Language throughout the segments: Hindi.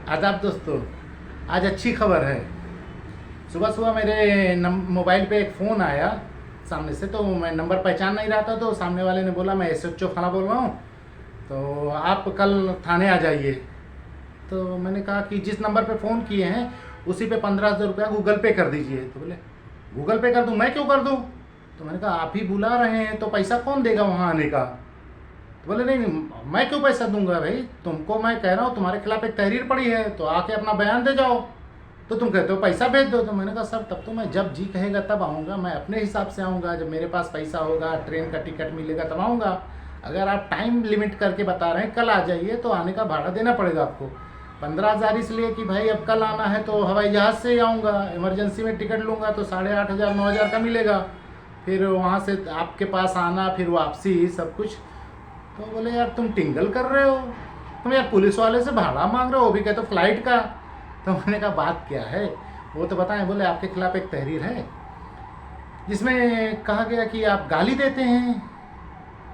आदाब दोस्तों। आज अच्छी खबर है। सुबह सुबह मेरे मोबाइल पे एक फ़ोन आया सामने से, तो मैं नंबर पहचान नहीं रहा था, तो सामने वाले ने बोला मैं एसएचओ फला बोल रहा हूँ, तो आप कल थाने आ जाइए। तो मैंने कहा कि जिस नंबर पे फ़ोन किए हैं उसी पे 15,000 रुपया गूगल पे कर दीजिए। तो बोले गूगल पे कर दूँ? मैं क्यों कर दूँ? तो मैंने कहा आप ही बुला रहे हैं तो पैसा कौन देगा वहाँ आने का? तो बोले नहीं नहीं, मैं क्यों पैसा दूंगा भाई, तुमको मैं कह रहा हूँ तुम्हारे खिलाफ एक तहरीर पड़ी है तो आके अपना बयान दे जाओ। तो तुम कहते हो पैसा भेज दो। तो मैंने कहा सर तब तो मैं जब जी कहेगा तब आऊँगा, मैं अपने हिसाब से आऊँगा, जब मेरे पास पैसा होगा, ट्रेन का टिकट मिलेगा तब आऊँगा। अगर आप टाइम लिमिट करके बता रहे हैं कल आ जाइए, तो आने का भाड़ा देना पड़ेगा आपको। 15,000 इसलिए कि भाई अब कल आना है तो हवाई जहाज़ से ही आऊँगा, इमरजेंसी में टिकट लूँगा तो 8,500 9,000 का मिलेगा। फिर वहाँ से आपके पास आना, फिर वापसी, सब कुछ। तो बोले यार तुम टिंगल कर रहे हो, तुम यार पुलिस वाले से भाड़ा मांग रहे हो, वो भी कहते हो फ्लाइट का। तो मैंने कहा बात क्या है वो तो बताएं। बोले आपके खिलाफ एक तहरीर है जिसमें कहा गया कि आप गाली देते हैं।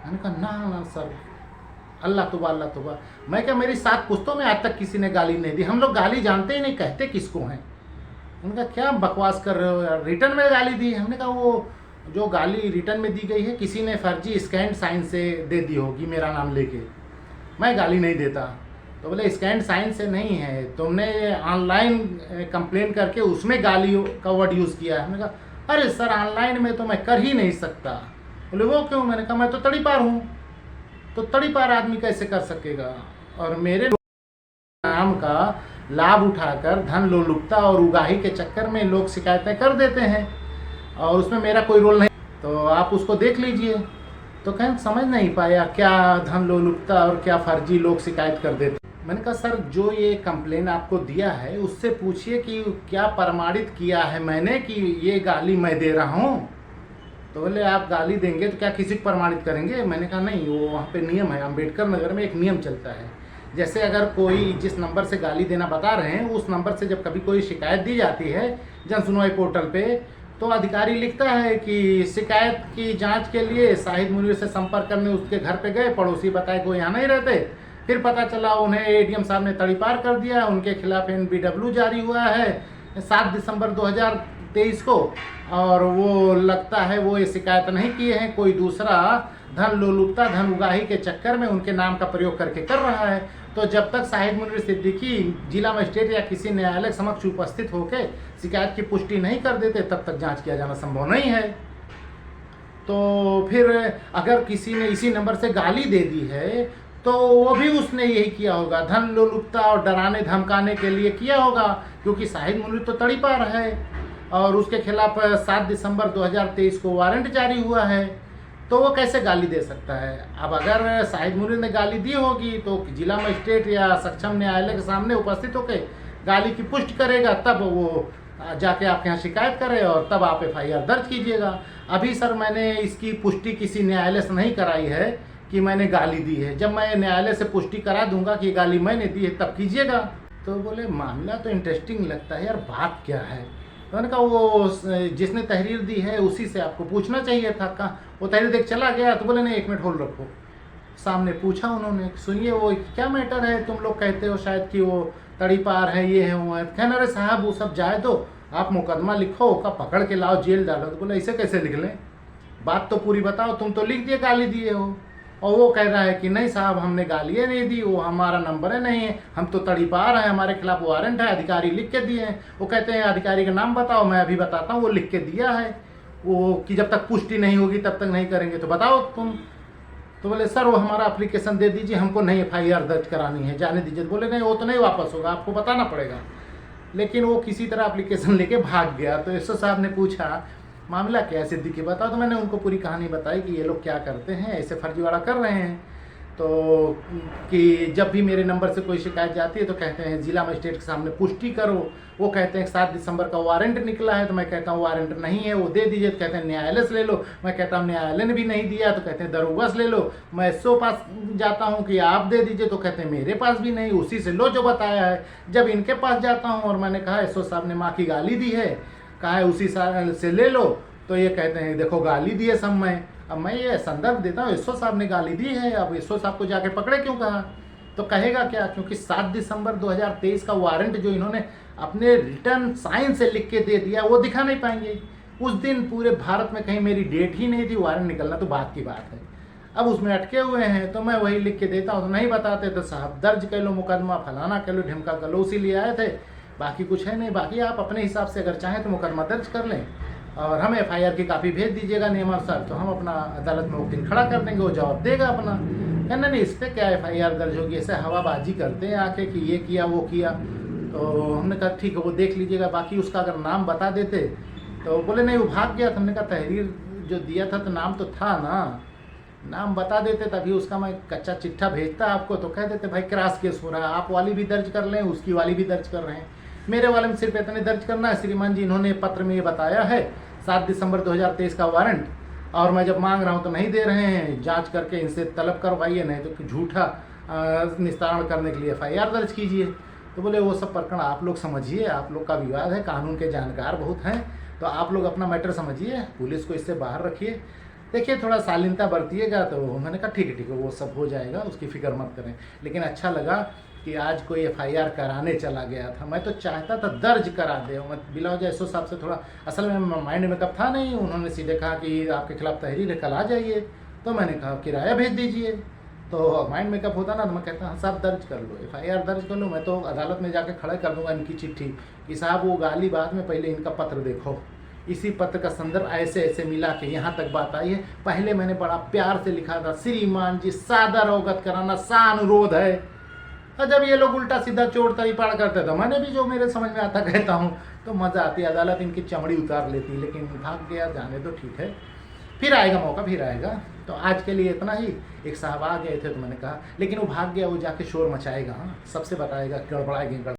मैंने कहा ना ना सर, अल्लाह तौबा अल्लाह तौबा। मैं क्या, मेरी 7 पुश्तों में आज तक किसी ने गाली नहीं दी, हम लोग गाली जानते ही नहीं, कहते किसको हैं। उनका क्या बकवास कर रहे हो यार, रिटर्न में गाली दी। हमने कहा वो जो गाली रिटर्न में दी गई है किसी ने फर्जी स्कैन साइन से दे दी होगी मेरा नाम लेके, मैं गाली नहीं देता। तो बोले स्कैन साइन से नहीं है, तुमने ऑनलाइन कंप्लेन करके उसमें गाली का वर्ड यूज़ किया है। हमने कहा अरे सर ऑनलाइन में तो मैं कर ही नहीं सकता। बोले वो क्यों? मैंने कहा मैं तो तड़ीपार हूँ, तो तड़ीपार आदमी कैसे कर सकेगा? और मेरे नाम का लाभ उठाकर धन लोलुपता और उगाही के चक्कर में लोग शिकायतें कर देते हैं, और उसमें मेरा कोई रोल नहीं। तो आप उसको देख लीजिए। तो कहीं समझ नहीं पाया क्या धन लोलुपता और क्या फर्जी लोग शिकायत कर देते। मैंने कहा सर जो ये कंप्लेन आपको दिया है उससे पूछिए कि क्या प्रमाणित किया है मैंने कि ये गाली मैं दे रहा हूँ। तो बोले आप गाली देंगे तो क्या किसी को प्रमाणित करेंगे? मैंने कहा नहीं, वो वहाँ पे नियम है, अम्बेडकर नगर में एक नियम चलता है। जैसे अगर कोई जिस नंबर से गाली देना बता रहे हैं उस नंबर से जब कभी कोई शिकायत दी जाती है जन सुनवाई पोर्टल पे, तो अधिकारी लिखता है कि शिकायत की जांच के लिए शाहिद मुनीर से संपर्क करने उसके घर पे गए, पड़ोसी बताए कि वो यहाँ नहीं रहते, फिर पता चला उन्हें एडीएम साहब ने तड़ीपार कर दिया, उनके खिलाफ एनबीडब्ल्यू जारी हुआ है 7 दिसंबर 2023 को, और वो लगता है वो ये शिकायत नहीं किए हैं, कोई दूसरा धन लोलुपता धन उगाही के चक्कर में उनके नाम का प्रयोग करके कर रहा है। तो जब तक शाहिद मुनीर सिद्दीकी जिला मजिस्ट्रेट या किसी न्यायालय समक्ष उपस्थित होकर शिकायत की पुष्टि नहीं कर देते तब तक जांच किया जाना संभव नहीं है। तो फिर अगर किसी ने इसी नंबर से गाली दे दी है तो वो भी उसने यही किया होगा, धन लोलुपता और डराने धमकाने के लिए किया होगा, क्योंकि शाहिद मुनीर तो तड़ीपार है और उसके खिलाफ 7 दिसंबर 2023 को वारंट जारी हुआ है, तो वो कैसे गाली दे सकता है? अब अगर शाहिद मुनीर ने गाली दी होगी तो जिला मजिस्ट्रेट या सक्षम न्यायालय के सामने उपस्थित होकर गाली की पुष्टि करेगा, तब वो जाके आपके यहाँ शिकायत करे और तब आप एफआईआर दर्ज कीजिएगा। अभी सर मैंने इसकी पुष्टि किसी न्यायालय से नहीं कराई है कि मैंने गाली दी है, जब मैं न्यायालय से पुष्टि करा दूंगा कि गाली मैंने दी है तब कीजिएगा। तो बोले मामला तो इंटरेस्टिंग लगता है यार, बात क्या है? तो मैंने कहा वो जिसने तहरीर दी है उसी से आपको पूछना चाहिए था। कहाँ वो तहरीर देख चला गया? तो बोले नहीं 1 मिनट होल्ड रखो। सामने पूछा उन्होंने, सुनिए वो क्या मैटर है, तुम लोग कहते हो शायद कि वो तड़ीपार है, ये है वो है। कहना अरे साहब वो सब जाए दो, आप मुकदमा लिखो, उसका पकड़ के लाओ, जेल डालो। तो बोले ऐसे कैसे लिख लें, बात तो पूरी बताओ, तुम तो लिख दिए गाली दिए हो। और वो कह रहा है कि नहीं साहब हमने गालियाँ नहीं दी, वो हमारा नंबर है नहीं है, हम तो तड़ीपार हैं, हमारे खिलाफ वारंट है, अधिकारी लिख के दिए हैं। वो कहते हैं अधिकारी का नाम बताओ, मैं अभी बताता हूँ, वो लिख के दिया है वो कि जब तक पुष्टि नहीं होगी तब तक नहीं करेंगे, तो बताओ तुम। तो बोले सर वो हमारा एप्लीकेशन दे दीजिए, हमको नहीं एफआईआर दर्ज करानी है, जाने दीजिए। तो बोले नहीं वो तो नहीं वापस होगा, आपको बताना पड़ेगा। लेकिन वो किसी तरह एप्लीकेशन लेके भाग गया। तो एसओ साहब ने पूछा मामला क्या है सिद्दीकी, बताओ। तो मैंने उनको पूरी कहानी बताई कि ये लोग क्या करते हैं, ऐसे फर्जीवाड़ा कर रहे हैं। तो कि जब भी मेरे नंबर से कोई शिकायत जाती है तो कहते हैं जिला मजिस्ट्रेट के सामने पुष्टि करो। वो कहते हैं 7 दिसंबर का वारंट निकला है, तो मैं कहता हूँ वारंट नहीं है, वो दे दीजिए। तो कहते हैं न्यायालय से ले लो, मैं कहता हूँ न्यायालय ने भी नहीं दिया। तो कहते हैं दरोगा से ले लो, मैं एसओ पास जाता हूँ कि आप दे दीजिए, तो कहते हैं मेरे पास भी नहीं, उसी से लो जो बताया है। जब इनके पास जाता हूँ और मैंने कहा एसओ साहब ने माँ की गाली दी है, कहा है उसी से ले लो, तो ये कहते हैं देखो गाली दी है सब में। अब मैं ये संदर्भ देता हूँ, एसओ साहब ने गाली दी है, अब एसओ साहब को जाके पकड़े क्यों कहा? तो कहेगा क्या, क्योंकि 7 दिसंबर 2023 का वारंट जो इन्होंने अपने रिटर्न साइन से लिख के दे दिया वो दिखा नहीं पाएंगे। उस दिन पूरे भारत में कहीं मेरी डेट ही नहीं थी, वारंट निकलना तो बात की बात है। अब उसमें अटके हुए हैं तो मैं वही लिख के देता हूँ, तो नहीं बताते तो साहब दर्ज कर लो मुकदमा, फलाना कर लो, ढिमका कर लो, उसी लिए आए थे, बाकी कुछ है नहीं। बाकी आप अपने हिसाब से अगर चाहें तो मुकदमा दर्ज कर लें और हमें FIR की कापी भेज दीजिएगा नियमानुसार, तो हम अपना अदालत में वकील खड़ा कर देंगे, वो जवाब देगा अपना। कहना नहीं इस पर क्या FIR दर्ज होगी, ऐसे हवाबाजी करते हैं आके कि ये किया वो किया। तो हमने कहा ठीक है वो देख लीजिएगा, बाकी उसका अगर नाम बता देते तो बोले नहीं वो भाग गया था। हमने कहा तहरीर जो दिया था तो नाम तो था ना, नाम बता देते तभी उसका मैं कच्चा चिट्ठा भेजता आपको, तो कह देते भाई क्रॉस केस हो रहा है, आप वाली भी दर्ज कर लें, उसकी वाली भी दर्ज कर रहे हैं, मेरे वाले में सिर्फ इतने दर्ज करना है। श्रीमान जी इन्होंने पत्र में ये बताया है 7 दिसंबर 2023 का वारंट, और मैं जब मांग रहा हूँ तो नहीं दे रहे हैं, जांच करके इनसे तलब करवाइए, नहीं तो झूठा निस्तारण करने के लिए FIR दर्ज कीजिए। तो बोले वो सब प्रकरण आप लोग समझिए, आप लोग का विवाद है, कानून के जानकार बहुत हैं, तो आप लोग अपना मैटर समझिए, पुलिस को इससे बाहर रखिए, देखिए थोड़ा शालीनता बरतिएगा। तो मैंने कहा ठीक है वो सब हो जाएगा, उसकी फिक्र मत करें। लेकिन अच्छा लगा कि आज कोई FIR कराने चला गया था, मैं तो चाहता था दर्ज करा दे। मैं बिलौज एसओ साहब से थोड़ा असल में माइंड में कब था नहीं, उन्होंने सीधे कहा कि आपके खिलाफ तहरीर है, कल आ जाइए। तो मैंने कहा किराया भेज दीजिए, तो माइंड मेकअप होता ना, तो मैं कहता हाँ साहब दर्ज कर लो, FIR दर्ज कर लो। मैं तो अदालत में जाके खड़े कर दूंगा इनकी चिट्ठी कि साहब वो गाली बाद में, पहले इनका पत्र देखो, इसी पत्र का संदर्भ ऐसे ऐसे मिला के यहाँ तक बात आई है। पहले मैंने बड़ा प्यार से लिखा था, श्रीमान जी सादर अवगत कराना सानुरोध है। और जब ये लोग उल्टा सीधा चोर तरीपाड़ करते थे, मैंने भी जो मेरे समझ में आता कहता हूँ, तो मज़ा आती, अदालत इनकी चमड़ी उतार लेती। लेकिन भाग गया, जाने तो ठीक है, फिर आएगा मौका, फिर आएगा। तो आज के लिए इतना ही। एक साहब आ गए थे तो मैंने कहा, लेकिन वो भाग गया, वो जाके शोर मचाएगा, हाँ सबसे बताएगा, गड़बड़ाएगी।